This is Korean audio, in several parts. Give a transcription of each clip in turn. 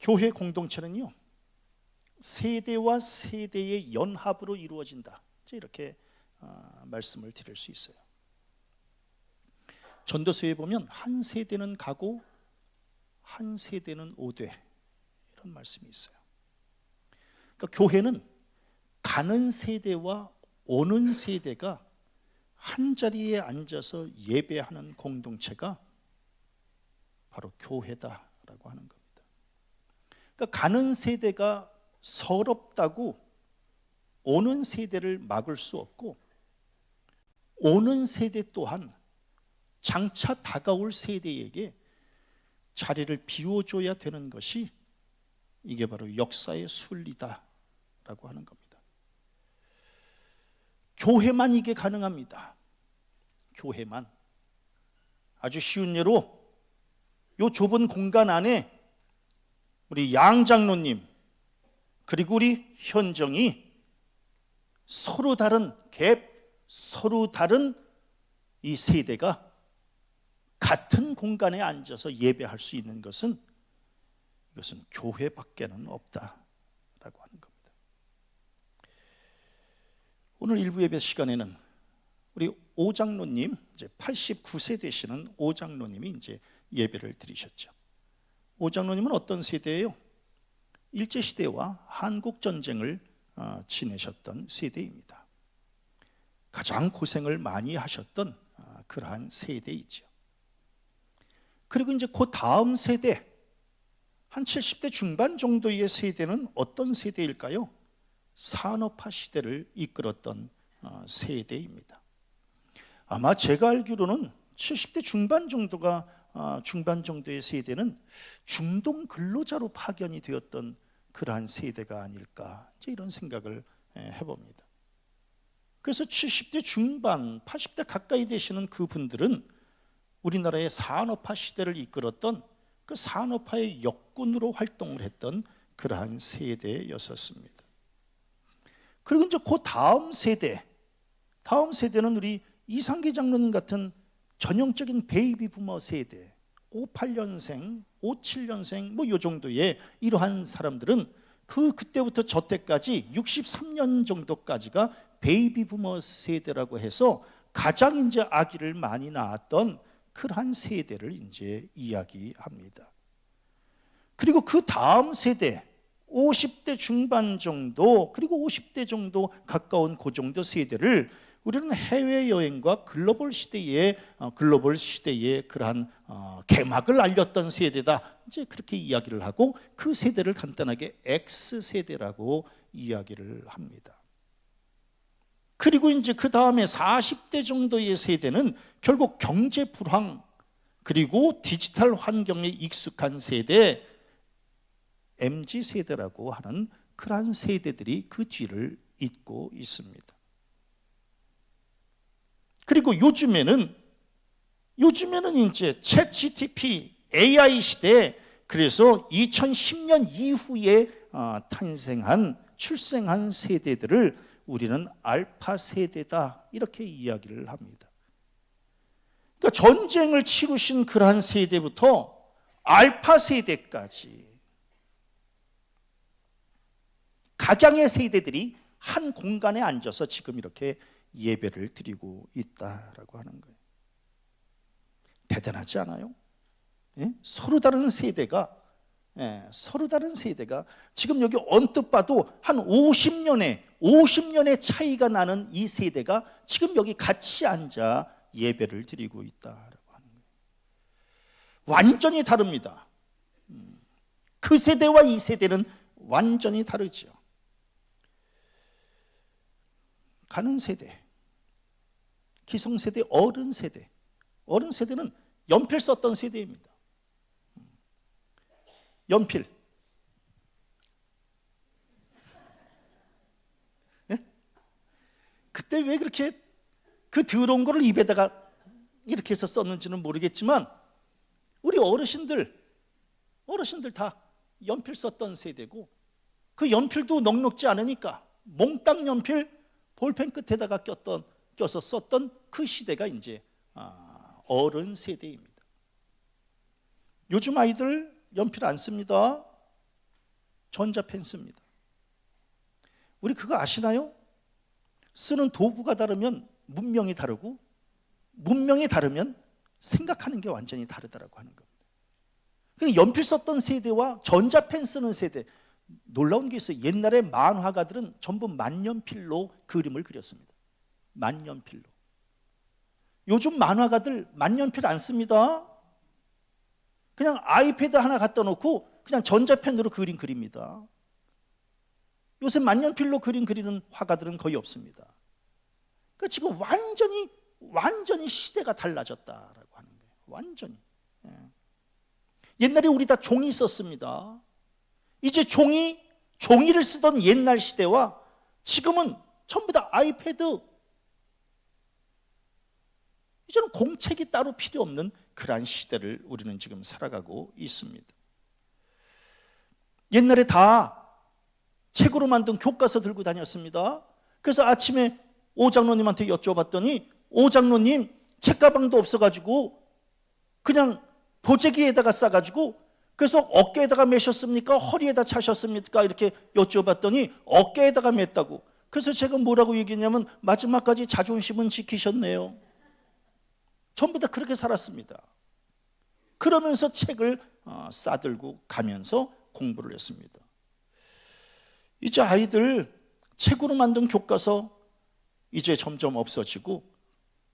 교회 공동체는요, 세대와 세대의 연합으로 이루어진다, 이렇게 말씀을 드릴 수 있어요. 전도서에 보면 한 세대는 가고 한 세대는 오되, 이런 말씀이 있어요. 그러니까 교회는 가는 세대와 오는 세대가 한 자리에 앉아서 예배하는 공동체가 바로 교회다라고 하는 겁니다. 그러니까 가는 세대가 서럽다고 오는 세대를 막을 수 없고, 오는 세대 또한 장차 다가올 세대에게 자리를 비워줘야 되는 것이, 이게 바로 역사의 순리다라고 하는 겁니다. 교회만 이게 가능합니다. 교회만. 아주 쉬운 예로 이 좁은 공간 안에 우리 양 장로님 그리고 우리 현정이 서로 다른 갭, 서로 다른 이 세대가 같은 공간에 앉아서 예배할 수 있는 것은, 이것은 교회밖에는 없다라고 하는 겁니다. 오늘 일부 예배 시간에는 우리 오장로님, 이제 89세 되시는 오장로님이 이제 예배를 드리셨죠. 오장로님은 어떤 세대예요? 일제시대와 한국전쟁을 지내셨던 세대입니다. 가장 고생을 많이 하셨던 그러한 세대이죠. 그리고 이제 그 다음 세대, 한 70대 중반 정도의 세대는 어떤 세대일까요? 산업화 시대를 이끌었던 세대입니다. 아마 제가 알기로는 70대 중반 정도의 세대는 중동 근로자로 파견이 되었던 그러한 세대가 아닐까, 이런 생각을 해봅니다. 그래서 70대 중반, 80대 가까이 되시는 그분들은 우리나라의 산업화 시대를 이끌었던 그 산업화의 역군으로 활동을 했던 그러한 세대였었습니다. 그리고 이제 그 다음 세대는 우리 이상기 장로님 같은 전형적인 베이비 부머 세대, 58년생, 57년생 뭐 요 정도의 이러한 사람들은 그때부터 저 때까지 63년 정도까지가 베이비 부머 세대라고 해서 가장 이제 아기를 많이 낳았던 그러한 세대를 이제 이야기합니다. 그리고 그 다음 세대 50대 중반 정도, 그리고 50대 정도 가까운 그 정도 세대를 우리는 해외여행과 글로벌 시대의 그러한 개막을 알렸던 세대다, 이제 그렇게 이야기를 하고, 그 세대를 간단하게 X세대라고 이야기를 합니다. 그리고 이제 그 다음에 40대 정도의 세대는 결국 경제 불황 그리고 디지털 환경에 익숙한 세대, MZ세대라고 하는 그러한 세대들이 그 뒤를 잇고 있습니다. 그리고 요즘에는 이제 챗 GTP, AI 시대, 그래서 2010년 이후에 출생한 세대들을 우리는 알파 세대다, 이렇게 이야기를 합니다. 그러니까 전쟁을 치르신 그러한 세대부터 알파 세대까지 각양의 세대들이 한 공간에 앉아서 지금 이렇게 예배를 드리고 있다라고 하는 거예요. 대단하지 않아요? 예? 서로 다른 세대가 지금 여기 언뜻 봐도 한 50년의 차이가 나는 이 세대가 지금 여기 같이 앉아 예배를 드리고 있다라고 하는 거예요. 완전히 다릅니다. 그 세대와 이 세대는 완전히 다르죠. 가는 세대, 기성세대, 어른세대는 연필 썼던 세대입니다. 연필. 네? 그때 왜 그렇게 그 더러운 거를 입에다가 이렇게 해서 썼는지는 모르겠지만, 우리 어르신들 다 연필 썼던 세대고, 그 연필도 넉넉지 않으니까 몽땅 연필 볼펜 끝에다가 껴서 썼던 그 시대가 이제 어른 세대입니다. 요즘 아이들 연필 안 씁니다. 전자펜 씁니다. 우리 그거 아시나요? 쓰는 도구가 다르면 문명이 다르고, 문명이 다르면 생각하는 게 완전히 다르다라고 하는 겁니다. 그러니까 연필 썼던 세대와 전자펜 쓰는 세대, 놀라운 게 있어요. 옛날에 만화가들은 전부 만년필로 그림을 그렸습니다. 만년필로. 요즘 만화가들 만년필 안 씁니다. 그냥 아이패드 하나 갖다 놓고 그냥 전자펜으로 그림 그립니다. 요새 만년필로 그림 그리는 화가들은 거의 없습니다. 그러니까 지금 완전히 시대가 달라졌다라고 하는 거예요. 완전히. 옛날에 우리 다 종이 썼습니다. 이제 종이를 쓰던 옛날 시대와 지금은 전부 다 아이패드, 이제는 공책이 따로 필요 없는 그러한 시대를 우리는 지금 살아가고 있습니다. 옛날에 다 책으로 만든 교과서 들고 다녔습니다. 그래서 아침에 오 장로님한테 여쭤봤더니, 오 장로님 책가방도 없어가지고 그냥 보재기에다가 싸가지고, 그래서 어깨에다가 매셨습니까? 허리에다 차셨습니까? 이렇게 여쭤봤더니 어깨에다가 맸다고. 그래서 제가 뭐라고 얘기했냐면, 마지막까지 자존심은 지키셨네요. 전부 다 그렇게 살았습니다. 그러면서 책을 싸들고 가면서 공부를 했습니다. 이제 아이들 책으로 만든 교과서 이제 점점 없어지고,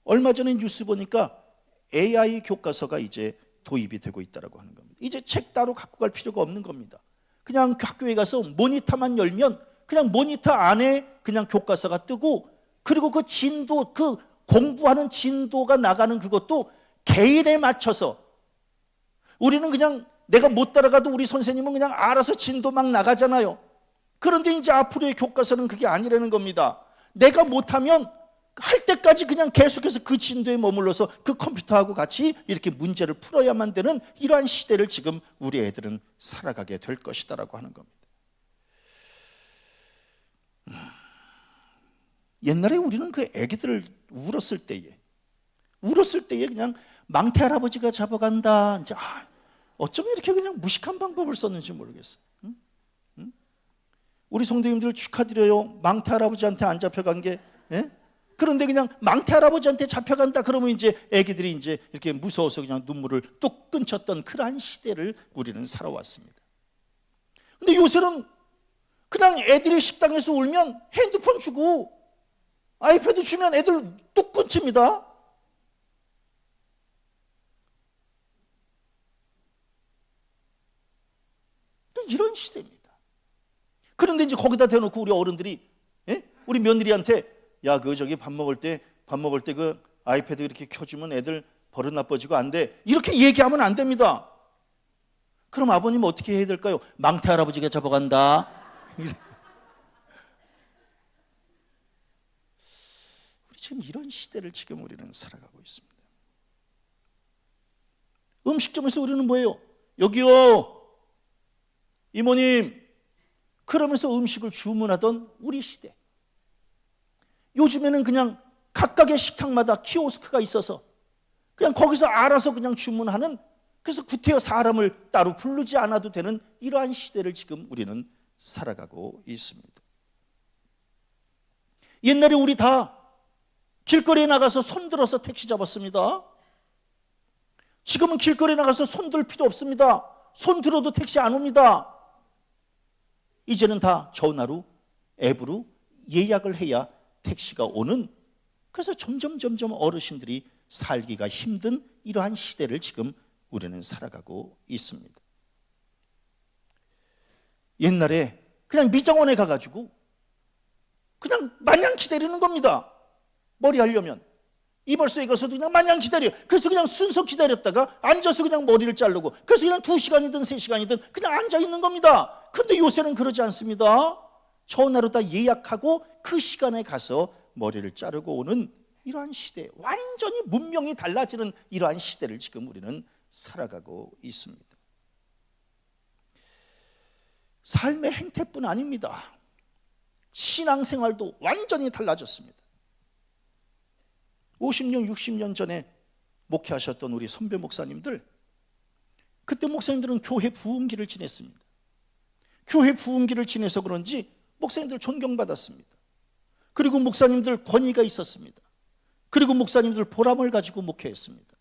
얼마 전에 뉴스 보니까 AI 교과서가 이제 도입이 되고 있다고 하는 겁니다. 이제 책 따로 갖고 갈 필요가 없는 겁니다. 그냥 학교에 가서 모니터만 열면 그냥 모니터 안에 그냥 교과서가 뜨고, 그리고 그 진도, 그 공부하는 진도가 나가는 그것도 개인에 맞춰서, 우리는 그냥 내가 못 따라가도 우리 선생님은 그냥 알아서 진도 막 나가잖아요. 그런데 이제 앞으로의 교과서는 그게 아니라는 겁니다. 내가 못하면 할 때까지 그냥 계속해서 그 진도에 머물러서 그 컴퓨터하고 같이 이렇게 문제를 풀어야만 되는 이러한 시대를 지금 우리 애들은 살아가게 될 것이다라고 하는 겁니다. 옛날에 우리는 그 애기들을 울었을 때에 그냥 망태 할아버지가 잡아간다. 이제 어쩌면 이렇게 그냥 무식한 방법을 썼는지 모르겠어요. 우리 성도님들 축하드려요. 망태 할아버지한테 안 잡혀간 게. 그런데 그냥 망태 할아버지한테 잡혀간다 그러면 이제 애기들이 이제 이렇게 무서워서 그냥 눈물을 뚝 끊쳤던 그러한 시대를 우리는 살아왔습니다. 근데 요새는 그냥 애들이 식당에서 울면 핸드폰 주고 아이패드 주면 애들 뚝 끊칩니다. 이런 시대입니다. 그런데 이제 거기다 대놓고 우리 어른들이, 우리 며느리한테, 야, 저기 밥 먹을 때 그 아이패드 이렇게 켜주면 애들 버릇 나빠지고 안 돼. 이렇게 얘기하면 안 됩니다. 그럼 아버님 어떻게 해야 될까요? 망태 할아버지가 잡아간다. 우리 지금 이런 시대를 지금 우리는 살아가고 있습니다. 음식점에서 우리는 뭐예요? 여기요, 이모님, 그러면서 음식을 주문하던 우리 시대. 요즘에는 그냥 각각의 식당마다 키오스크가 있어서 그냥 거기서 알아서 그냥 주문하는, 그래서 구태여 사람을 따로 부르지 않아도 되는 이러한 시대를 지금 우리는 살아가고 있습니다. 옛날에 우리 다 길거리에 나가서 손들어서 택시 잡았습니다. 지금은 길거리에 나가서 손들 필요 없습니다. 손 들어도 택시 안 옵니다. 이제는 다 전화로, 앱으로 예약을 해야 택시가 오는, 그래서 점점 어르신들이 살기가 힘든 이러한 시대를 지금 우리는 살아가고 있습니다. 옛날에 그냥 미장원에 가가지고 그냥 마냥 기다리는 겁니다. 머리 하려면 이발소에 가서도 그냥 마냥 기다려. 그래서 그냥 순서 기다렸다가 앉아서 그냥 머리를 자르고, 그래서 그냥 2시간이든 3시간이든 그냥 앉아 있는 겁니다. 근데 요새는 그러지 않습니다. 전화로 다 예약하고 그 시간에 가서 머리를 자르고 오는 이러한 시대, 완전히 문명이 달라지는 이러한 시대를 지금 우리는 살아가고 있습니다. 삶의 행태뿐 아닙니다. 신앙생활도 완전히 달라졌습니다. 50년, 60년 전에 목회하셨던 우리 선배 목사님들, 그때 목사님들은 교회 부흥기를 지냈습니다. 교회 부흥기를 지내서 그런지 목사님들 존경받았습니다. 그리고 목사님들 권위가 있었습니다. 그리고 목사님들 보람을 가지고 목회했습니다.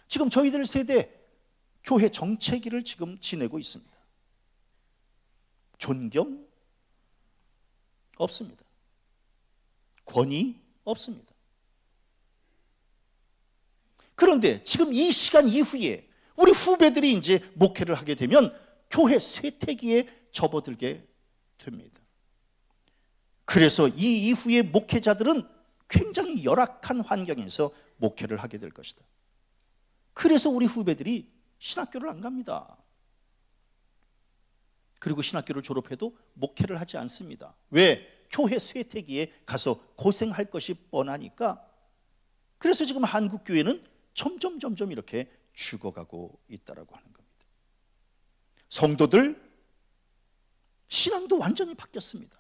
지금 저희들 세대 교회 정체기를 지금 지내고 있습니다. 존경 없습니다. 권위 없습니다. 그런데 지금 이 시간 이후에 우리 후배들이 이제 목회를 하게 되면 교회 쇠퇴기에 접어들게 됩니다. 그래서 이 이후에 목회자들은 굉장히 열악한 환경에서 목회를 하게 될 것이다. 그래서 우리 후배들이 신학교를 안 갑니다. 그리고 신학교를 졸업해도 목회를 하지 않습니다. 왜? 교회 쇠퇴기에 가서 고생할 것이 뻔하니까. 그래서 지금 한국 교회는 점점 이렇게 죽어가고 있다라고 하는 겁니다. 성도들 신앙도 완전히 바뀌었습니다.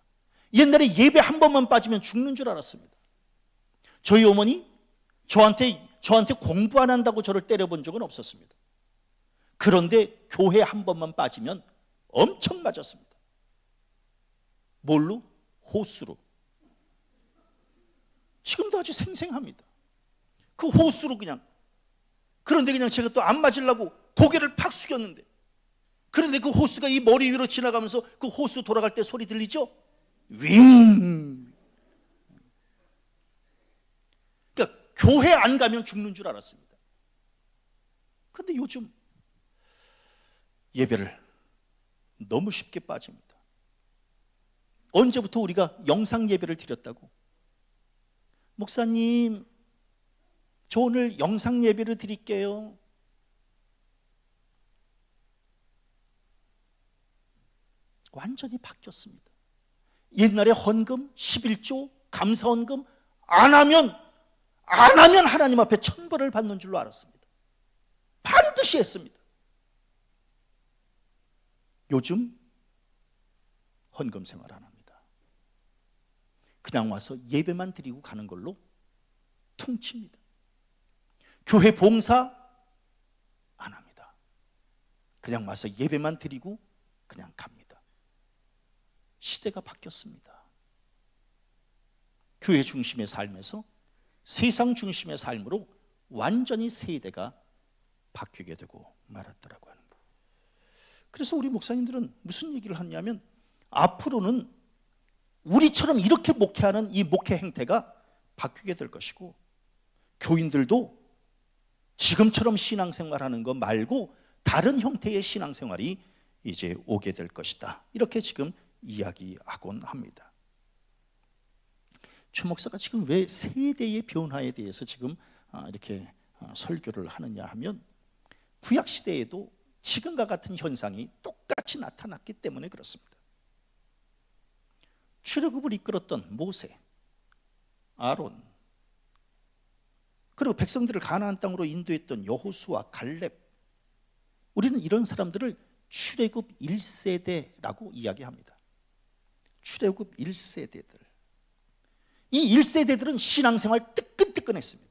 옛날에 예배 한 번만 빠지면 죽는 줄 알았습니다. 저희 어머니 저한테 공부 안 한다고 저를 때려본 적은 없었습니다. 그런데 교회 한 번만 빠지면 엄청 맞았습니다. 뭘로? 호수로. 지금도 아주 생생합니다. 그 호수로 그냥. 그런데 그냥 제가 또 안 맞으려고 고개를 팍 숙였는데, 그런데 그 호수가 이 머리 위로 지나가면서 그 호수 돌아갈 때 소리 들리죠? 윙. 그러니까 교회 안 가면 죽는 줄 알았습니다. 그런데 요즘 예배를 너무 쉽게 빠집니다. 언제부터 우리가 영상 예배를 드렸다고? 목사님, 저 오늘 영상 예배를 드릴게요. 완전히 바뀌었습니다. 옛날에 헌금, 11조, 감사헌금 안 하면 하나님 앞에 천벌을 받는 줄로 알았습니다. 반드시 했습니다. 요즘 헌금 생활 안 합니다. 그냥 와서 예배만 드리고 가는 걸로 퉁칩니다. 교회 봉사 안 합니다. 그냥 와서 예배만 드리고 그냥 갑니다. 시대가 바뀌었습니다. 교회 중심의 삶에서 세상 중심의 삶으로 완전히 세대가 바뀌게 되고 말았더라고 하는 거예요. 그래서 우리 목사님들은 무슨 얘기를 하냐면, 앞으로는 우리처럼 이렇게 목회하는 이 목회 행태가 바뀌게 될 것이고, 교인들도 지금처럼 신앙생활하는 거 말고 다른 형태의 신앙생활이 이제 오게 될 것이다. 이렇게 지금 이야기하곤 합니다. 최 목사가 지금 왜 세대의 변화에 대해서 지금 이렇게 설교를 하느냐 하면, 구약 시대에도 지금과 같은 현상이 똑같이 나타났기 때문에 그렇습니다. 출애굽을 이끌었던 모세, 아론, 그리고 백성들을 가나안 땅으로 인도했던 여호수아, 갈렙, 우리는 이런 사람들을 출애굽 1세대라고 이야기합니다. 출애굽 1세대들. 이 1세대들은 신앙생활 뜨끈뜨끈했습니다.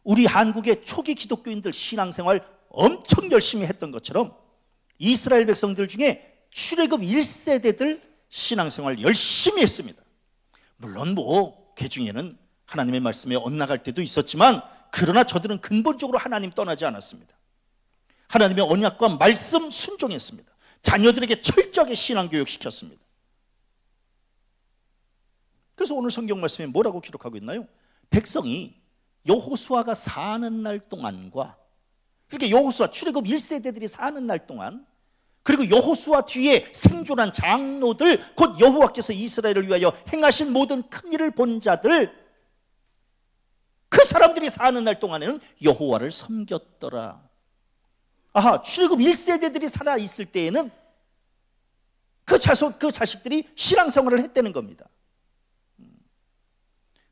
우리 한국의 초기 기독교인들 신앙생활 엄청 열심히 했던 것처럼 이스라엘 백성들 중에 출애굽 1세대들 신앙생활 열심히 했습니다. 물론 그 중에는 하나님의 말씀에 엇나갈 때도 있었지만, 그러나 저들은 근본적으로 하나님 떠나지 않았습니다. 하나님의 언약과 말씀 순종했습니다. 자녀들에게 철저하게 신앙교육 시켰습니다. 그래서 오늘 성경 말씀에 뭐라고 기록하고 있나요? 백성이 여호수아가 사는 날 동안과, 그러니까 여호수아 출애굽 1세대들이 사는 날 동안, 그리고 여호수아 뒤에 생존한 장로들, 곧 여호와께서 이스라엘을 위하여 행하신 모든 큰 일을 본 자들, 그 사람들이 사는 날 동안에는 여호와를 섬겼더라. 아하, 출애굽 1세대들이 살아있을 때에는 그 자식들이 신앙생활을 했다는 겁니다.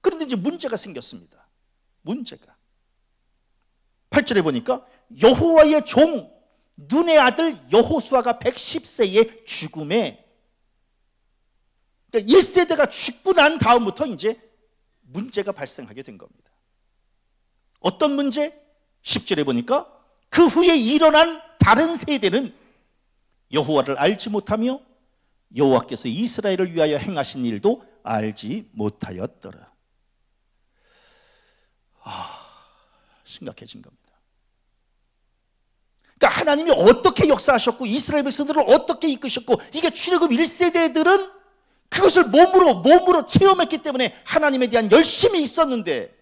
그런데 이제 문제가 생겼습니다. 문제가 8절에 보니까 여호와의 종 눈의 아들 여호수아가 110세의 죽음에, 그러니까 1세대가 죽고 난 다음부터 이제 문제가 발생하게 된 겁니다. 어떤 문제? 10절에 보니까 그 후에 일어난 다른 세대는 여호와를 알지 못하며 여호와께서 이스라엘을 위하여 행하신 일도 알지 못하였더라. 심각해진 겁니다. 그러니까 하나님이 어떻게 역사하셨고 이스라엘 백성들을 어떻게 이끄셨고, 이게 출애굽 1세대들은 그것을 몸으로 체험했기 때문에 하나님에 대한 열심이 있었는데,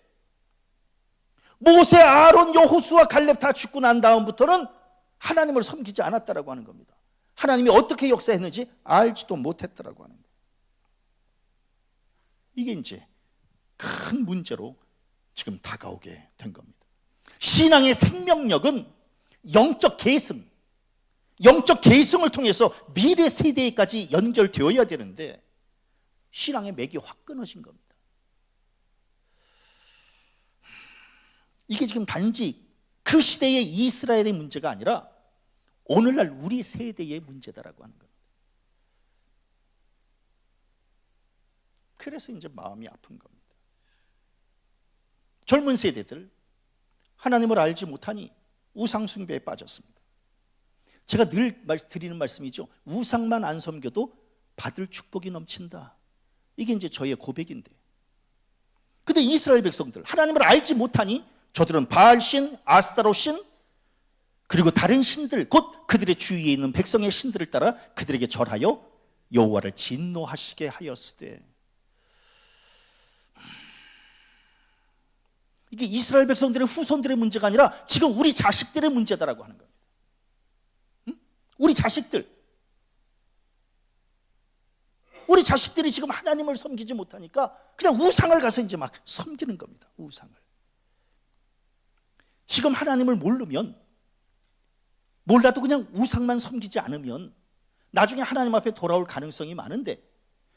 모세, 아론, 여호수아, 갈렙 다 죽고 난 다음부터는 하나님을 섬기지 않았다라고 하는 겁니다. 하나님이 어떻게 역사했는지 알지도 못했다라고 하는 거예요. 이게 이제 큰 문제로 지금 다가오게 된 겁니다. 신앙의 생명력은 영적 계승을 통해서 미래 세대까지 연결되어야 되는데, 신앙의 맥이 확 끊어진 겁니다. 이게 지금 단지 그 시대의 이스라엘의 문제가 아니라 오늘날 우리 세대의 문제다라고 하는 겁니다. 그래서 이제 마음이 아픈 겁니다. 젊은 세대들 하나님을 알지 못하니 우상 숭배에 빠졌습니다. 제가 늘 드리는 말씀이죠. 우상만 안 섬겨도 받을 축복이 넘친다. 이게 이제 저의 고백인데, 근데 이스라엘 백성들 하나님을 알지 못하니 저들은 바알신, 아스타롯신, 그리고 다른 신들, 곧 그들의 주위에 있는 백성의 신들을 따라 그들에게 절하여 여호와를 진노하시게 하였으되. 이게 이스라엘 백성들의 후손들의 문제가 아니라 지금 우리 자식들의 문제다라고 하는 겁니다. 우리 자식들이 지금 하나님을 섬기지 못하니까 그냥 우상을 가서 이제 막 섬기는 겁니다. 우상을. 지금 하나님을 몰라도 그냥 우상만 섬기지 않으면 나중에 하나님 앞에 돌아올 가능성이 많은데,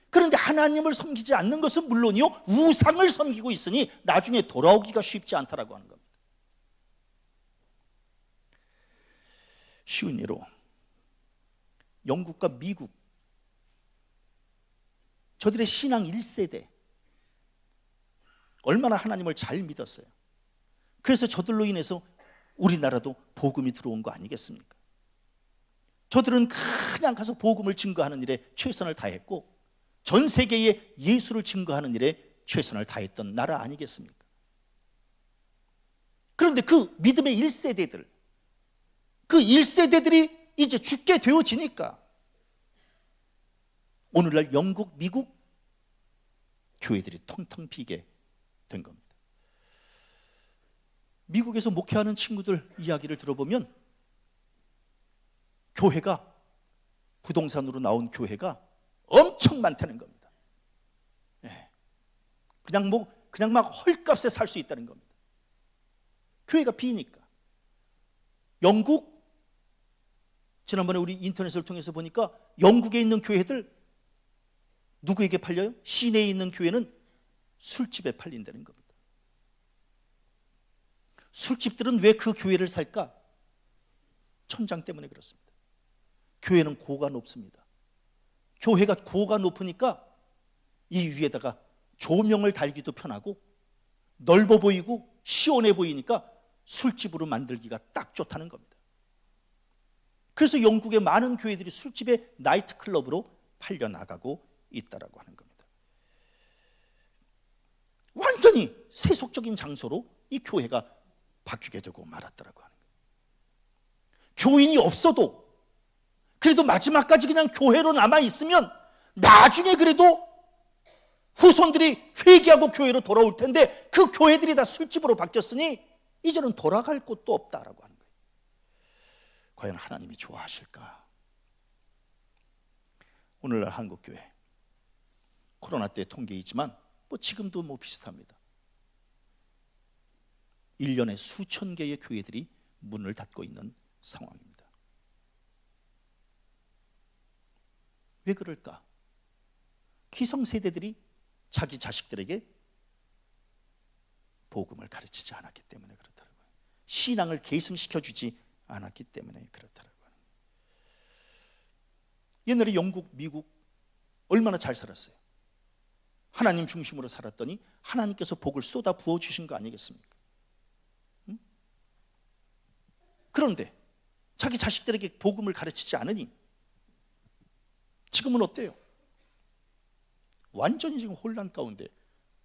그런데 하나님을 섬기지 않는 것은 물론이요, 우상을 섬기고 있으니 나중에 돌아오기가 쉽지 않다라고 하는 겁니다. 쉬운 예로 영국과 미국, 저들의 신앙 1세대 얼마나 하나님을 잘 믿었어요. 그래서 저들로 인해서 우리나라도 복음이 들어온 거 아니겠습니까? 저들은 그냥 가서 복음을 증거하는 일에 최선을 다했고, 전 세계에 예수를 증거하는 일에 최선을 다했던 나라 아니겠습니까? 그런데 그 믿음의 1세대들, 그 1세대들이 이제 죽게 되어지니까 오늘날 영국, 미국 교회들이 텅텅 비게 된 겁니다. 미국에서 목회하는 친구들 이야기를 들어보면 교회가, 부동산으로 나온 교회가 엄청 많다는 겁니다. 그냥 막 헐값에 살 수 있다는 겁니다. 교회가 비니까. 영국, 지난번에 우리 인터넷을 통해서 보니까 영국에 있는 교회들 누구에게 팔려요? 시내에 있는 교회는 술집에 팔린다는 겁니다. 술집들은 왜 그 교회를 살까? 천장 때문에 그렇습니다. 교회는 고가 높습니다. 교회가 고가 높으니까 이 위에다가 조명을 달기도 편하고 넓어 보이고 시원해 보이니까 술집으로 만들기가 딱 좋다는 겁니다. 그래서 영국의 많은 교회들이 술집의 나이트클럽으로 팔려나가고 있다라고 하는 겁니다. 완전히 세속적인 장소로 이 교회가 바뀌게 되고 말았다라고 하는 거예요. 교인이 없어도 그래도 마지막까지 그냥 교회로 남아있으면 나중에 그래도 후손들이 회개하고 교회로 돌아올 텐데, 그 교회들이 다 술집으로 바뀌었으니 이제는 돌아갈 곳도 없다라고 하는 거예요. 과연 하나님이 좋아하실까? 오늘날 한국교회, 코로나 때 통계이지만 지금도 비슷합니다. 1년에 수천 개의 교회들이 문을 닫고 있는 상황입니다. 왜 그럴까? 기성세대들이 자기 자식들에게 복음을 가르치지 않았기 때문에 그렇더라고요. 신앙을 계승시켜주지 않았기 때문에 그렇더라고요. 옛날에 영국, 미국 얼마나 잘 살았어요. 하나님 중심으로 살았더니 하나님께서 복을 쏟아 부어주신 거 아니겠습니까? 그런데 자기 자식들에게 복음을 가르치지 않으니 지금은 어때요? 완전히 지금 혼란 가운데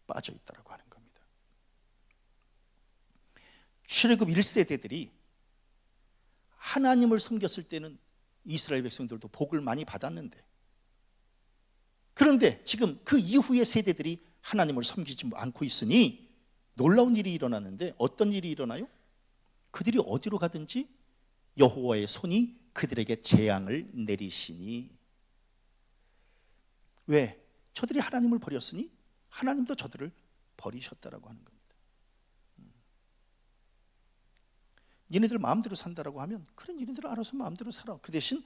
빠져 있다라고 하는 겁니다. 출애굽 1세대들이 하나님을 섬겼을 때는 이스라엘 백성들도 복을 많이 받았는데, 그런데 지금 그 이후의 세대들이 하나님을 섬기지 않고 있으니 놀라운 일이 일어나는데, 어떤 일이 일어나요? 그들이 어디로 가든지 여호와의 손이 그들에게 재앙을 내리시니. 왜? 저들이 하나님을 버렸으니 하나님도 저들을 버리셨다라고 하는 겁니다. 니네들 마음대로 산다라고 하면, 그래, 니네들 알아서 마음대로 살아. 그 대신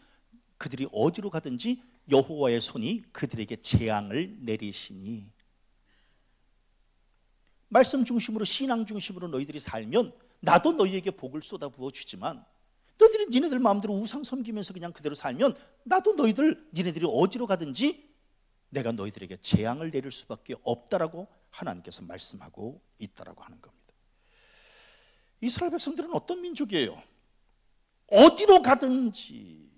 그들이 어디로 가든지 여호와의 손이 그들에게 재앙을 내리시니. 말씀 중심으로, 신앙 중심으로 너희들이 살면 나도 너희에게 복을 쏟아부어 주지만, 너희들이 니네들 마음대로 우상 섬기면서 그냥 그대로 살면 나도 니네들이 어디로 가든지 내가 너희들에게 재앙을 내릴 수밖에 없다라고 하나님께서 말씀하고 있다라고 하는 겁니다. 이스라엘 백성들은 어떤 민족이에요? 어디로 가든지,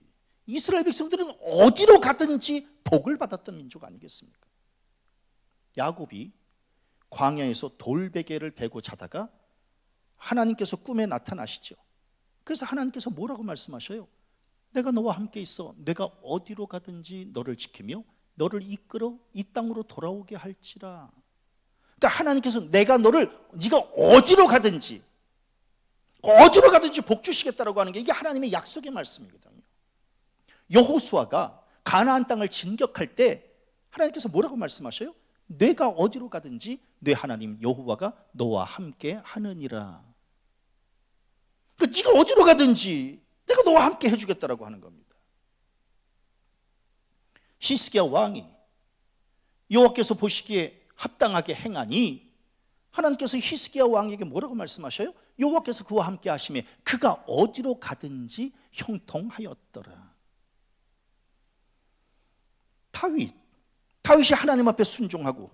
이스라엘 백성들은 어디로 가든지 복을 받았던 민족 아니겠습니까? 야곱이 광야에서 돌베개를 베고 자다가 하나님께서 꿈에 나타나시죠. 그래서 하나님께서 뭐라고 말씀하셔요? 내가 너와 함께 있어. 내가 어디로 가든지 너를 지키며 너를 이끌어 이 땅으로 돌아오게 할지라. 그러니까 하나님께서 네가 어디로 가든지 복 주시겠다라고 하는 게, 이게 하나님의 약속의 말씀이거든요. 여호수아가 가나안 땅을 진격할 때 하나님께서 뭐라고 말씀하셔요? 내가 어디로 가든지 내 하나님 여호와가 너와 함께 하느니라. 그러니까 네가 어디로 가든지 내가 너와 함께 해주겠다라고 하는 겁니다. 히스기야 왕이 여호와께서 보시기에 합당하게 행하니 하나님께서 히스기야 왕에게 뭐라고 말씀하셔요? 여호와께서 그와 함께 하심에 그가 어디로 가든지 형통하였더라. 다윗이 하나님 앞에 순종하고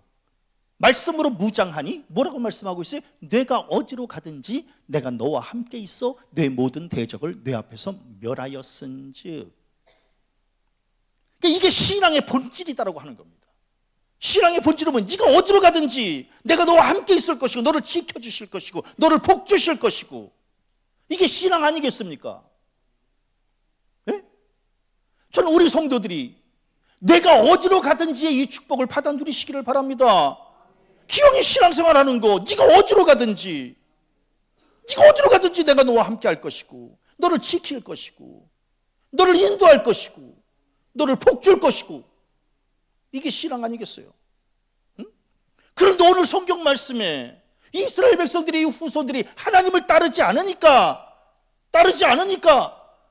말씀으로 무장하니 뭐라고 말씀하고 있어요? 내가 어디로 가든지 내가 너와 함께 있어 내 모든 대적을 내 앞에서 멸하였은즉. 그러니까 이게 신앙의 본질이다라고 하는 겁니다. 신앙의 본질은 뭐냐? 네가 어디로 가든지 내가 너와 함께 있을 것이고 너를 지켜주실 것이고 너를 복주실 것이고, 이게 신앙 아니겠습니까? 네? 저는 우리 성도들이 내가 어디로 가든지의 이 축복을 받아 누리시기를 바랍니다. 기왕에 신앙생활하는 거, 네가 어디로 가든지 내가 너와 함께 할 것이고 너를 지킬 것이고 너를 인도할 것이고 너를 복줄 것이고, 이게 신앙 아니겠어요? 응? 그런데 오늘 성경 말씀에 이스라엘 백성들이, 이 후손들이 하나님을 따르지 않으니까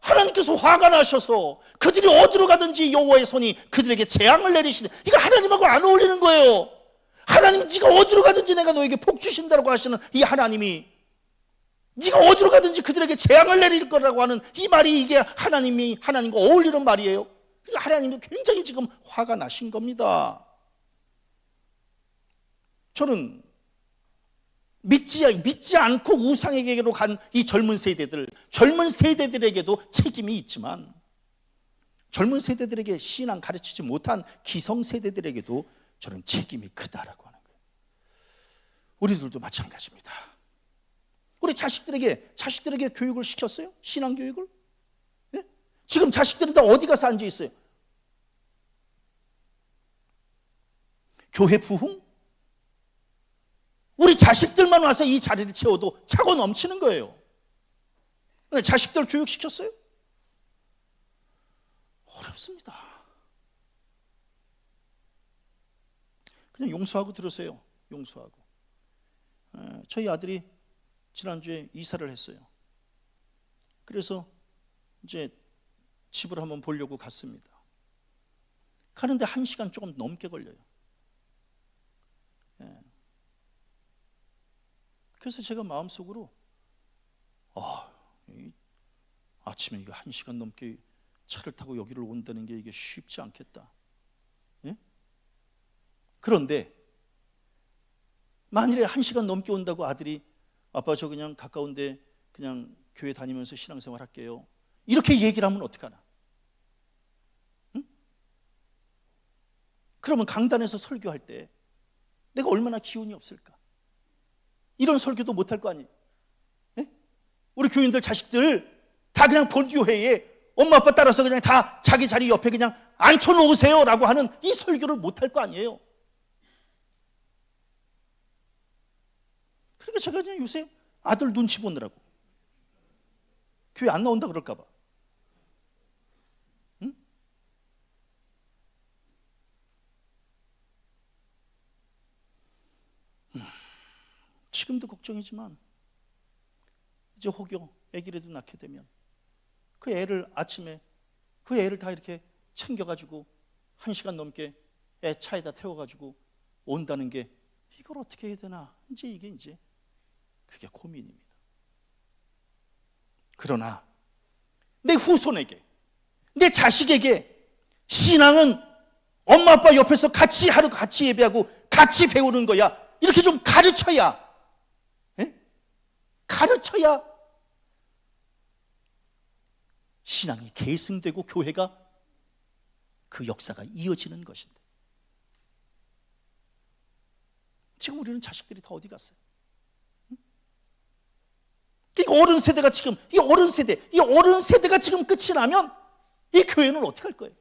하나님께서 화가 나셔서 그들이 어디로 가든지 여호와의 손이 그들에게 재앙을 내리시는, 이거 하나님하고 안 어울리는 거예요. 하나님, 네가 어디로 가든지 내가 너에게 복 주신다고 하시는 이 하나님이 네가 어디로 가든지 그들에게 재앙을 내릴 거라고 하는 이 말이, 이게 하나님과 어울리는 말이에요. 하나님도 굉장히 지금 화가 나신 겁니다. 저는 믿지 않고 우상에게로 간 이 젊은 세대들에게도 책임이 있지만, 젊은 세대들에게 신앙 가르치지 못한 기성 세대들에게도 저는 책임이 크다라고 하는 거예요. 우리들도 마찬가지입니다. 우리 자식들에게 교육을 시켰어요? 신앙 교육을? 예? 지금 자식들은 다 어디 가서 앉아 있어요? 교회 부흥? 우리 자식들만 와서 이 자리를 채워도 차고 넘치는 거예요. 자식들 교육시켰어요? 어렵습니다. 그냥 용서하고 들으세요. 용서하고. 저희 아들이 지난주에 이사를 했어요. 그래서 이제 집을 한번 보려고 갔습니다. 가는데 1시간 조금 넘게 걸려요. 그래서 제가 마음속으로 아침에 이거 1시간 넘게 차를 타고 여기를 온다는 게 이게 쉽지 않겠다. 예? 그런데 만일에 1시간 넘게 온다고 아들이 아빠 저 그냥 가까운데 그냥 교회 다니면서 신앙생활 할게요, 이렇게 얘기를 하면 어떡하나? 응? 그러면 강단에서 설교할 때 내가 얼마나 기운이 없을까? 이런 설교도 못할 거 아니에요. 예? 우리 교인들 자식들 다 그냥 본교회에 엄마 아빠 따라서 그냥 다 자기 자리 옆에 그냥 앉혀놓으세요 라고 하는 이 설교를 못할 거 아니에요. 그러니까 제가 그냥 요새 아들 눈치 보느라고 교회 안 나온다 그럴까 봐. 응? 지금도 걱정이지만 이제 혹여 아기라도 낳게 되면 그 애를 아침에 그 애를 다 이렇게 챙겨가지고 1시간 넘게 애 차에다 태워가지고 온다는 게 이걸 어떻게 해야 되나 이제 그게 고민입니다. 그러나 내 후손에게 내 자식에게 신앙은 엄마 아빠 옆에서 같이 하루 같이 예배하고 같이 배우는 거야. 이렇게 좀 가르쳐야 가르쳐야 신앙이 계승되고 교회가 그 역사가 이어지는 것인데 지금 우리는 자식들이 다 어디 갔어요? 이 어른 세대가 지금 이 어른 세대가 지금 끝이 나면 이 교회는 어떻게 할 거예요?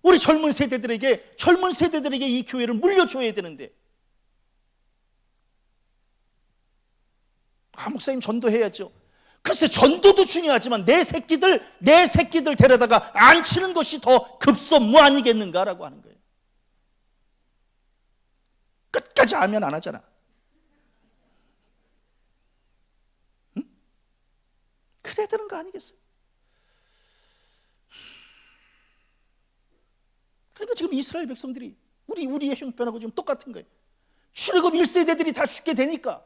우리 젊은 세대들에게 이 교회를 물려줘야 되는데 목사님 전도해야죠. 글쎄 전도도 중요하지만 내 새끼들 데려다가 앉히는 것이 더 급선무 아니겠는가라고 하는 거예요. 끝까지 아멘 안 하잖아. 응? 그래야 되는 거 아니겠어요? 그러니까 지금 이스라엘 백성들이 우리의 형편하고 지금 똑같은 거예요. 출애굽 1세대들이 다 죽게 되니까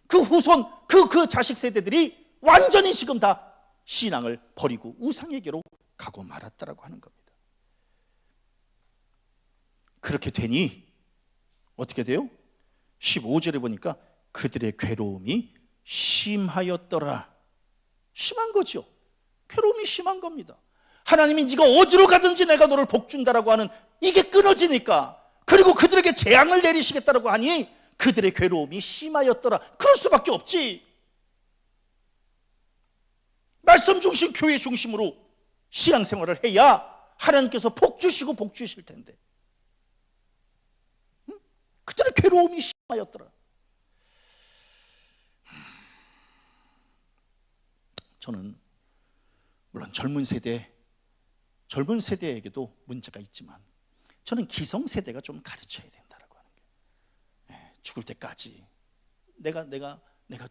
그 후손 그 자식 세대들이 완전히 지금 다 신앙을 버리고 우상에게로 가고 말았다라고 하는 겁니다. 그렇게 되니 어떻게 돼요? 15절에 보니까 그들의 괴로움이 심하였더라. 심한 거죠. 괴로움이 심한 겁니다. 하나님이 네가 어디로 가든지 내가 너를 복준다라고 하는 이게 끊어지니까, 그리고 그들에게 재앙을 내리시겠다라고 하니 그들의 괴로움이 심하였더라. 그럴 수밖에 없지. 말씀 중심, 교회 중심으로 신앙생활을 해야 하나님께서 복 주시고 복 주실 텐데 그들의 괴로움이 심하였더라. 저는 물론 젊은 세대에게도 문제가 있지만 저는 기성세대가 좀 가르쳐야 된다라고 하는 게, 죽을 때까지 내가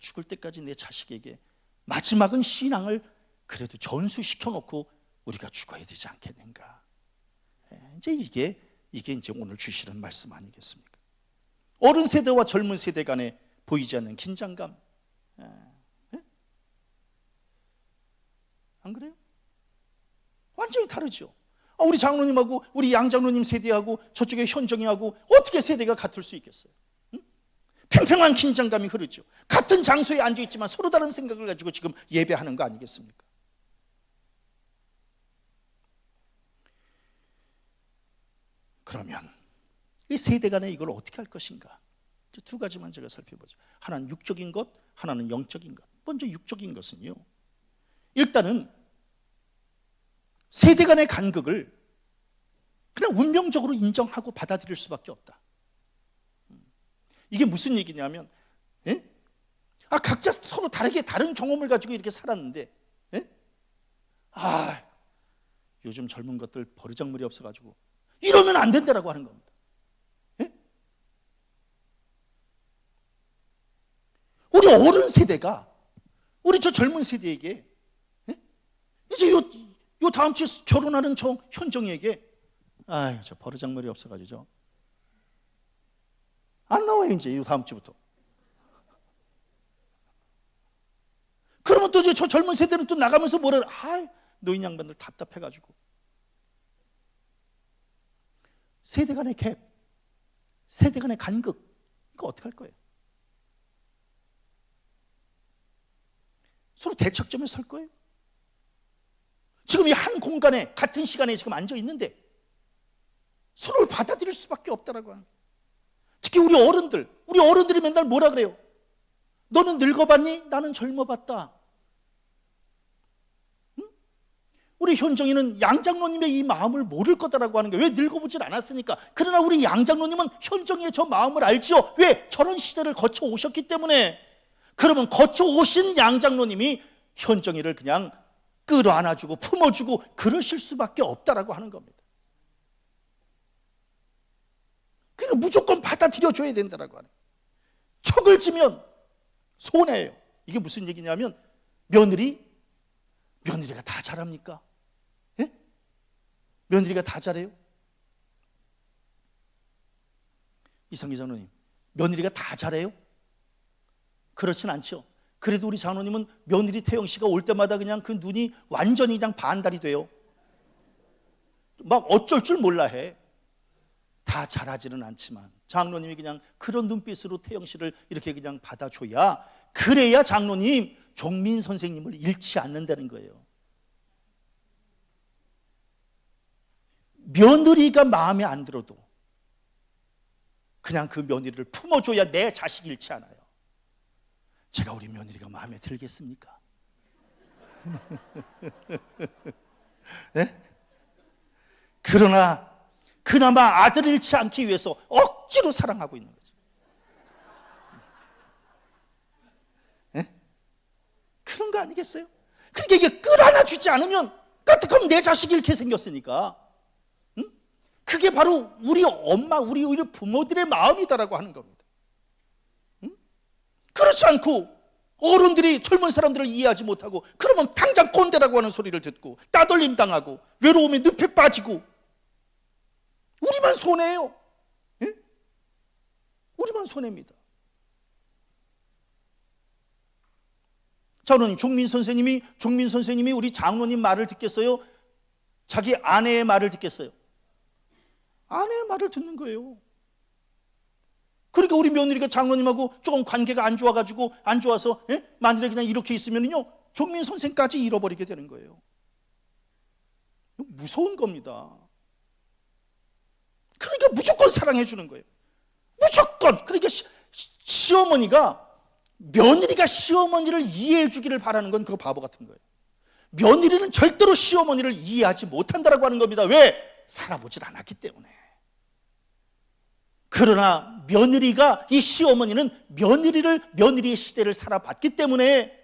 죽을 때까지 내 자식에게 마지막은 신앙을 그래도 전수시켜 놓고 우리가 죽어야 되지 않겠는가. 이제 이게 이제 오늘 주시는 말씀 아니겠습니까? 어른 세대와 젊은 세대 간에 보이지 않는 긴장감, 안 그래요? 완전히 다르죠. 우리 장로님하고 우리 양장로님 세대하고 저쪽에 현정이하고 어떻게 세대가 같을 수 있겠어요? 팽팽한 긴장감이 흐르죠. 같은 장소에 앉아있지만 서로 다른 생각을 가지고 지금 예배하는 거 아니겠습니까? 그러면 이 세대 간에 이걸 어떻게 할 것인가? 두 가지만 제가 살펴보죠. 하나는 육적인 것, 하나는 영적인 것. 먼저 육적인 것은요, 일단은 세대 간의 간극을 그냥 운명적으로 인정하고 받아들일 수밖에 없다. 이게 무슨 얘기냐면, 각자 서로 다르게 다른 경험을 가지고 이렇게 살았는데, 요즘 젊은 것들 버르장머리 없어가지고 이러면 안 된다라고 하는 겁니다. 우리 어른 세대가 우리 저 젊은 세대에게 이제 요 다음 주에 결혼하는 저 현정이에게 저 버르장머리 없어가지고 안 나와요. 이제 요 다음 주부터. 그러면 또 이제 저 젊은 세대는 또 나가면서 뭐라 노인 양반들 답답해가지고. 세대 간의 갭, 세대 간의 간극, 이거 어떻게 할 거예요? 서로 대척점에 설 거예요? 지금 이 한 공간에 같은 시간에 지금 앉아 있는데 서로를 받아들일 수밖에 없다라고 하는 거예요. 특히 우리 어른들이 맨날 뭐라 그래요? 너는 늙어봤니? 나는 젊어봤다. 응? 우리 현정이는 양장로님의 이 마음을 모를 거다라고 하는 거예요. 왜? 늙어보질 않았으니까. 그러나 우리 양장로님은 현정이의 저 마음을 알지요. 왜? 저런 시대를 거쳐 오셨기 때문에. 그러면 거쳐 오신 양장로님이 현정이를 그냥 끌어안아주고 품어주고 그러실 수밖에 없다라고 하는 겁니다. 그러니까 무조건 받아들여줘야 된다라고 하는 거예요. 척을 지면 손해예요. 이게 무슨 얘기냐면 며느리가 다 잘합니까? 예? 며느리가 다 잘해요? 이상기 장로님, 며느리가 다 잘해요? 그렇진 않죠. 그래도 우리 장로님은 며느리 태영 씨가 올 때마다 그냥 그 눈이 완전히 그냥 반달이 돼요. 막 어쩔 줄 몰라 해. 다 잘하지는 않지만 장로님이 그냥 그런 눈빛으로 태영 씨를 이렇게 그냥 받아줘야, 그래야 장로님 종민 선생님을 잃지 않는다는 거예요. 며느리가 마음에 안 들어도 그냥 그 며느리를 품어줘야 내 자식 잃지 않아요. 제가 우리 며느리가 마음에 들겠습니까? 네? 그러나 그나마 아들 잃지 않기 위해서 억지로 사랑하고 있는 거죠. 네? 그런 거 아니겠어요? 그러니까 이게 끌어안아주지 않으면 까뜩하면 내 자식이 잃게 생겼으니까. 응? 그게 바로 우리 엄마, 우리 부모들의 마음이다라고 하는 겁니다. 응? 그렇지 않고 어른들이 젊은 사람들을 이해하지 못하고 그러면 당장 꼰대라고 하는 소리를 듣고 따돌림 당하고 외로움에 늪에 빠지고 우리만 손해예요. 예? 우리만 손해입니다. 장로님, 종민 선생님이 우리 장로님 말을 듣겠어요? 자기 아내의 말을 듣겠어요? 아내의 말을 듣는 거예요. 그러니까 우리 며느리가 장로님하고 조금 관계가 안 좋아서 만일에 그냥 이렇게 있으면요 종민 선생까지 잃어버리게 되는 거예요. 무서운 겁니다. 그러니까 무조건 사랑해 주는 거예요. 무조건. 그러니까 시어머니가, 며느리가 시어머니를 이해해 주기를 바라는 건 그거 바보 같은 거예요. 며느리는 절대로 시어머니를 이해하지 못한다라고 하는 겁니다. 왜? 살아보질 않았기 때문에. 그러나 며느리가, 이 시어머니는 며느리의 시대를 살아봤기 때문에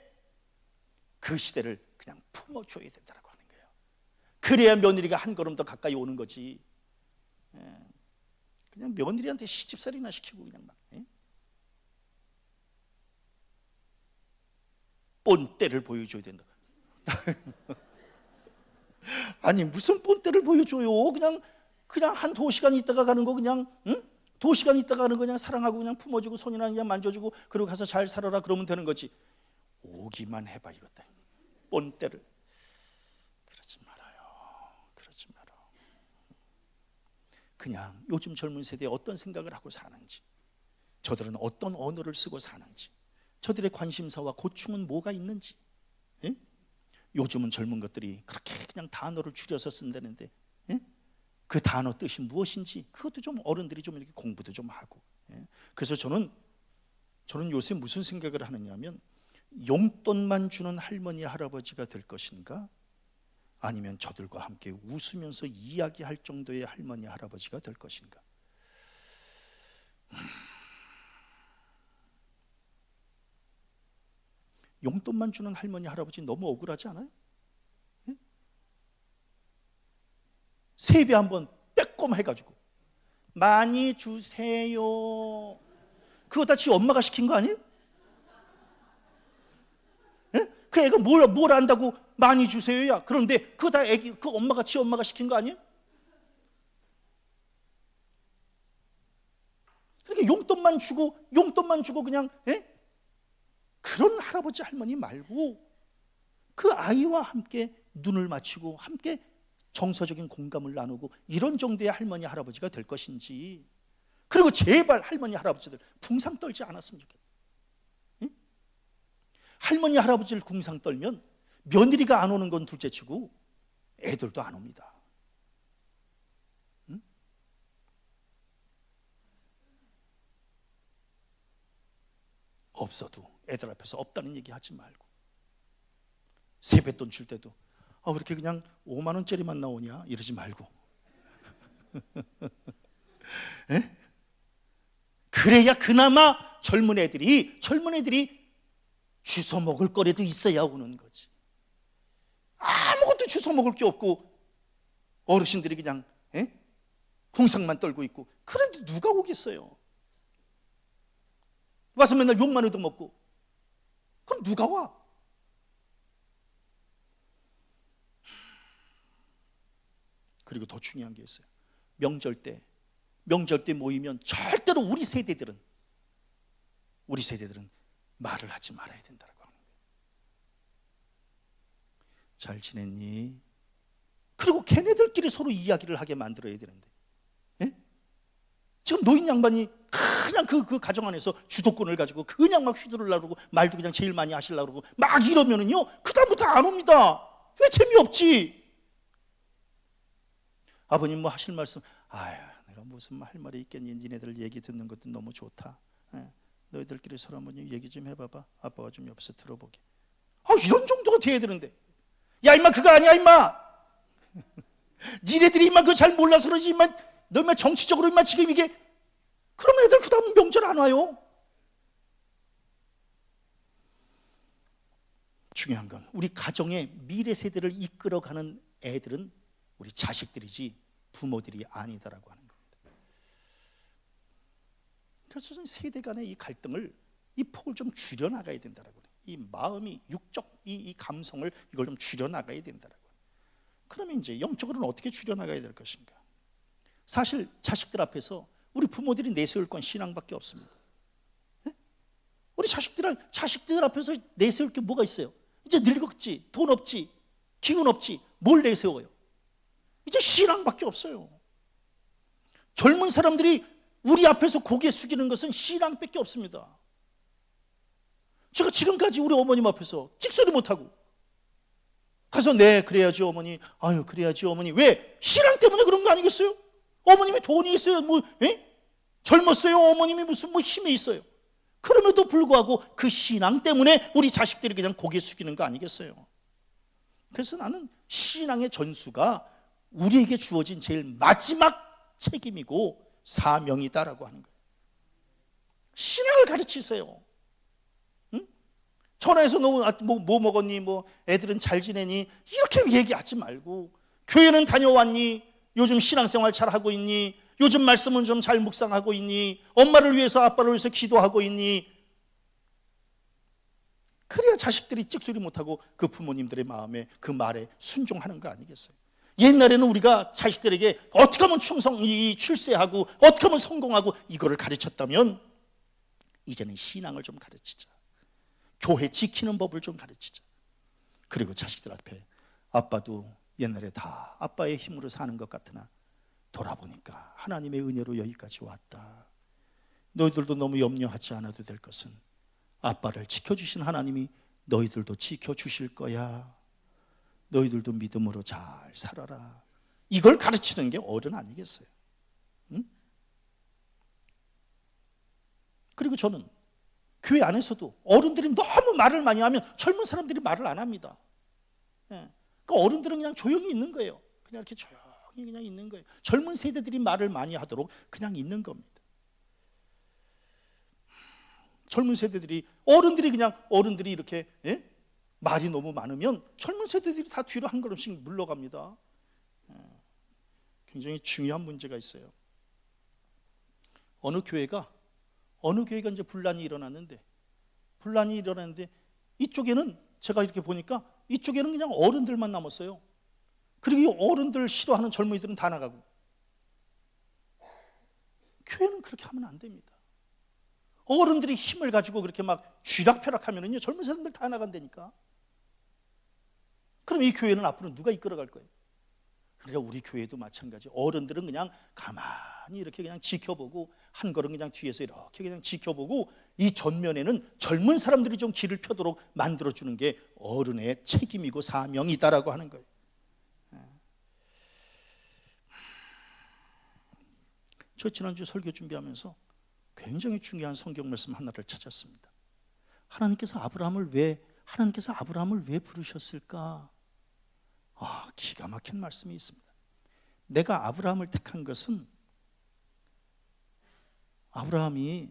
그 시대를 그냥 품어줘야 된다라고 하는 거예요. 그래야 며느리가 한 걸음 더 가까이 오는 거지. 그냥 며느리한테 시집살이나 시키고 그냥 막 뻔때를 보여줘야 된다. 아니 무슨 뻔때를 보여줘요? 그냥 한 2시간 있다가 가는 거 그냥 2시간 있다가 가는 거 그냥 사랑하고 그냥 품어주고 손이나 그냥 만져주고 그리고 가서 잘 살아라 그러면 되는 거지. 오기만 해봐 이것들. 뻔때를. 그러지 말아요. 그냥 요즘 젊은 세대에 어떤 생각을 하고 사는지, 저들은 어떤 언어를 쓰고 사는지, 저들의 관심사와 고충은 뭐가 있는지. 예? 요즘은 젊은 것들이 그렇게 그냥 단어를 줄여서 쓴다는데 그 단어 뜻이 무엇인지 그것도 좀 어른들이 좀 이렇게 공부도 좀 하고. 그래서 저는 요새 무슨 생각을 하느냐면, 용돈만 주는 할머니 할아버지가 될 것인가, 아니면 저들과 함께 웃으면서 이야기할 정도의 할머니 할아버지가 될 것인가. 용돈만 주는 할머니 할아버지 너무 억울하지 않아요? 예? 세배 한번 빼꼼 해가지고 많이 주세요. 그거 다 지 엄마가 시킨 거 아니에요? 예? 그 애가 뭘 안다고 많이 주세요야. 그런데 그거 다 그 엄마가 지 엄마가 시킨 거 아니에요? 그러니까 용돈만 주고 그냥 그런 할아버지 할머니 말고 그 아이와 함께 눈을 맞추고 함께 정서적인 공감을 나누고 이런 정도의 할머니 할아버지가 될 것인지. 그리고 제발 할머니 할아버지들 궁상 떨지 않았으면 좋겠어요. 할머니 할아버지를 궁상 떨면 며느리가 안 오는 건 둘째치고 애들도 안 옵니다. 없어도 애들 앞에서 없다는 얘기 하지 말고, 세뱃돈 줄 때도 왜 이렇게 그냥 5만 원짜리만 나오냐 이러지 말고 에? 그래야 그나마 젊은 애들이 주워 먹을 거라도 있어야 오는 거지. 아무것도 주워 먹을 게 없고 어르신들이 그냥 궁상만 떨고 있고, 그래도 누가 오겠어요? 와서 맨날 욕만 얻어먹고, 그럼 누가 와? 그리고 더 중요한 게 있어요. 명절 때 모이면 절대로 우리 세대들은 말을 하지 말아야 된다고 하는 거예요. 잘 지냈니? 그리고 걔네들끼리 서로 이야기를 하게 만들어야 되는데, 지금 노인 양반이 그냥 그 가정 안에서 주도권을 가지고 그냥 막 휘두르려고 그러고 말도 그냥 제일 많이 하시려고 그러고 막 이러면은요, 그다음부터 안 옵니다. 왜? 재미없지. 아버님 뭐 하실 말씀? 내가 무슨 할 말이 있겠니? 니네들 얘기 듣는 것도 너무 좋다. 너희들끼리 서로 한번 얘기 좀 해봐봐. 아빠가 좀 옆에서 들어보게. 이런 정도가 돼야 되는데, 야 임마 그거 아니야 임마. 니네들이 임마 그거 잘 몰라서 그러지 임마. 너 임마 정치적으로 임마 지금 이게, 그러면 애들 그 다음 명절 안 와요. 중요한 건 우리 가정의 미래 세대를 이끌어가는 애들은 우리 자식들이지 부모들이 아니다라고 하는 겁니다. 그래서 세대 간의 이 갈등을, 이 폭을 좀 줄여나가야 된다라고 해요. 이 마음이, 육적 이 감성을 이걸 좀 줄여나가야 된다라고 해요. 그러면 이제 영적으로는 어떻게 줄여나가야 될 것인가? 사실 자식들 앞에서 우리 부모들이 내세울 건 신앙밖에 없습니다. 우리 자식들 앞에서 내세울 게 뭐가 있어요? 이제 늙었지, 돈 없지, 기운 없지, 뭘 내세워요? 이제 신앙밖에 없어요. 젊은 사람들이 우리 앞에서 고개 숙이는 것은 신앙밖에 없습니다. 제가 지금까지 우리 어머님 앞에서 찍소리 못하고 가서 네 그래야지 어머니, 아유 그래야지 어머니. 왜? 신앙 때문에 그런 거 아니겠어요? 어머님이 돈이 있어요, 젊었어요, 어머님이 무슨 힘이 있어요. 그럼에도 불구하고 그 신앙 때문에 우리 자식들이 그냥 고개 숙이는 거 아니겠어요? 그래서 나는 신앙의 전수가 우리에게 주어진 제일 마지막 책임이고 사명이다라고 하는 거예요. 신앙을 가르치세요. 전화해서 너 뭐 먹었니? 애들은 잘 지내니? 이렇게 얘기하지 말고, 교회는 다녀왔니? 요즘 신앙생활 잘 하고 있니? 요즘 말씀은 좀 잘 묵상하고 있니? 엄마를 위해서 아빠를 위해서 기도하고 있니? 그래야 자식들이 찍소리 못하고 그 부모님들의 마음에, 그 말에 순종하는 거 아니겠어요? 옛날에는 우리가 자식들에게 어떻게 하면 출세하고 어떻게 하면 성공하고 이거를 가르쳤다면, 이제는 신앙을 좀 가르치자. 교회 지키는 법을 좀 가르치자. 그리고 자식들 앞에 아빠도 옛날에 다 아빠의 힘으로 사는 것 같으나 돌아보니까 하나님의 은혜로 여기까지 왔다. 너희들도 너무 염려하지 않아도 될 것은 아빠를 지켜주신 하나님이 너희들도 지켜주실 거야. 너희들도 믿음으로 잘 살아라. 이걸 가르치는 게 어른 아니겠어요? 응? 그리고 저는 교회 안에서도 어른들이 너무 말을 많이 하면 젊은 사람들이 말을 안 합니다. 그러니까 어른들은 그냥 조용히 있는 거예요. 그냥 이렇게 조용히 그냥 있는 거예요. 젊은 세대들이 말을 많이 하도록 그냥 있는 겁니다. 젊은 세대들이, 어른들이 이렇게 말이 너무 많으면 젊은 세대들이 다 뒤로 한 걸음씩 물러갑니다. 굉장히 중요한 문제가 있어요. 어느 교회가 이제 분란이 일어났는데 이쪽에는 제가 이렇게 보니까 이쪽에는 그냥 어른들만 남았어요. 그리고 이 어른들 싫어하는 젊은이들은 다 나가고. 교회는 그렇게 하면 안 됩니다. 어른들이 힘을 가지고 그렇게 막 쥐락펴락하면은요, 젊은 사람들 다 나간다니까. 그럼 이 교회는 앞으로 누가 이끌어갈 거예요? 그러니까 우리 교회도 마찬가지. 어른들은 그냥 가만히 이렇게 그냥 지켜보고, 한 걸음 그냥 뒤에서 이렇게 그냥 지켜보고, 이 전면에는 젊은 사람들이 좀 길을 펴도록 만들어주는 게 어른의 책임이고 사명이다라고 하는 거예요. 저 지난주 설교 준비하면서 굉장히 중요한 성경 말씀 하나를 찾았습니다. 하나님께서 아브라함을 왜 부르셨을까? 기가 막힌 말씀이 있습니다. 내가 아브라함을 택한 것은 아브라함이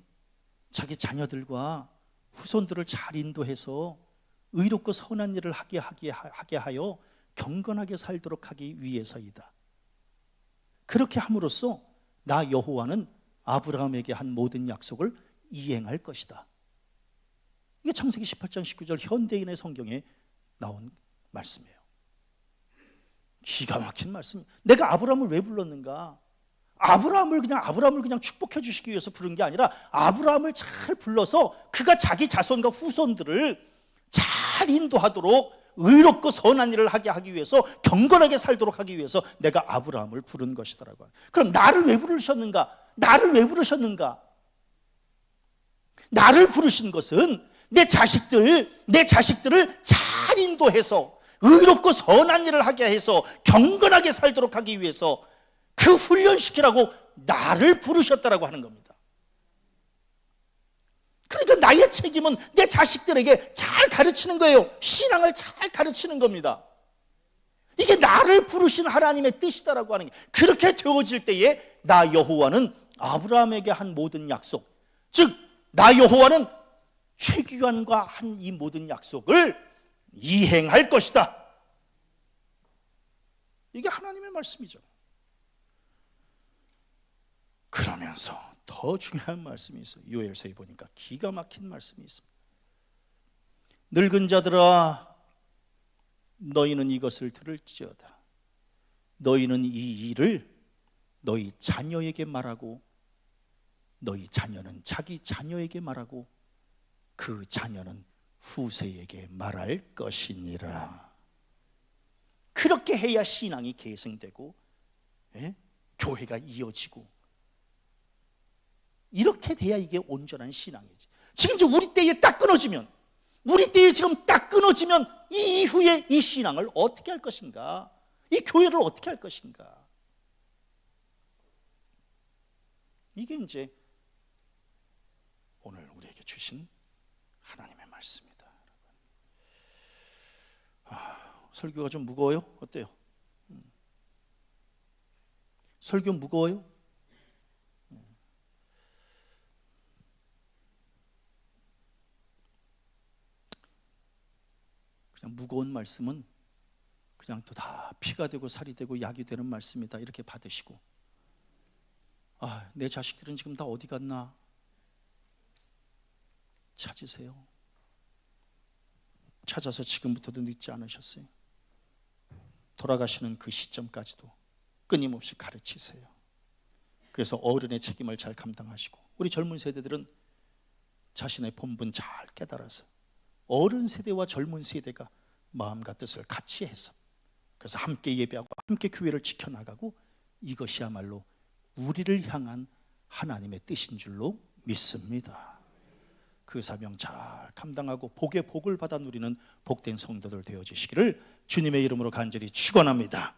자기 자녀들과 후손들을 잘 인도해서 의롭고 선한 일을 하게 하여 경건하게 살도록 하기 위해서이다. 그렇게 함으로써 나 여호와는 아브라함에게 한 모든 약속을 이행할 것이다. 이게 창세기 18장 19절 현대인의 성경에 나온 말씀이에요. 기가 막힌 말씀. 내가 아브라함을 왜 불렀는가? 아브라함을 그냥 축복해 주시기 위해서 부른 게 아니라 아브라함을 잘 불러서 그가 자기 자손과 후손들을 잘 인도하도록 의롭고 선한 일을 하기 위해서, 경건하게 살도록 하기 위해서 내가 아브라함을 부른 것이더라고요. 그럼 나를 왜 부르셨는가? 나를 부르신 것은 내 자식들을 잘 인도해서 의롭고 선한 일을 하게 해서 경건하게 살도록 하기 위해서 그 훈련시키라고 나를 부르셨다라고 하는 겁니다. 그러니까 나의 책임은 내 자식들에게 잘 가르치는 거예요. 신앙을 잘 가르치는 겁니다. 이게 나를 부르신 하나님의 뜻이다라고 하는 게, 그렇게 되어질 때에 나 여호와는 아브라함에게 한 모든 약속, 즉 나 여호와는 최규환과 한 이 모든 약속을 이행할 것이다. 이게 하나님의 말씀이죠. 그러면서 더 중요한 말씀이 있어요. 요엘서에 보니까 기가 막힌 말씀이 있습니다. 늙은 자들아, 너희는 이것을 들을지어다. 너희는 이 일을 너희 자녀에게 말하고, 너희 자녀는 자기 자녀에게 말하고, 그 자녀는 후세에게 말할 것이니라. 그렇게 해야 신앙이 계승되고 교회가 이어지고, 이렇게 돼야 이게 온전한 신앙이지. 지금 이제 우리 때에 딱 끊어지면, 이 이후에 이 신앙을 어떻게 할 것인가? 이 교회를 어떻게 할 것인가? 이게 이제 오늘 우리에게 주신 하나님의 말씀입니다. 설교가 좀 무거워요? 어때요? 설교 무거워요? 그냥 무거운 말씀은 그냥 또 다 피가 되고 살이 되고 약이 되는 말씀이다, 이렇게 받으시고, 내 자식들은 지금 다 어디 갔나 찾으세요. 찾아서 지금부터도 늦지 않으셨어요. 돌아가시는 그 시점까지도 끊임없이 가르치세요. 그래서 어른의 책임을 잘 감당하시고, 우리 젊은 세대들은 자신의 본분 잘 깨달아서 어른 세대와 젊은 세대가 마음과 뜻을 같이 해서, 그래서 함께 예배하고 함께 교회를 지켜나가고, 이것이야말로 우리를 향한 하나님의 뜻인 줄로 믿습니다. 그 사명 잘 감당하고 복의 복을 받아 누리는 복된 성도들 되어지시기를 주님의 이름으로 간절히 축원합니다.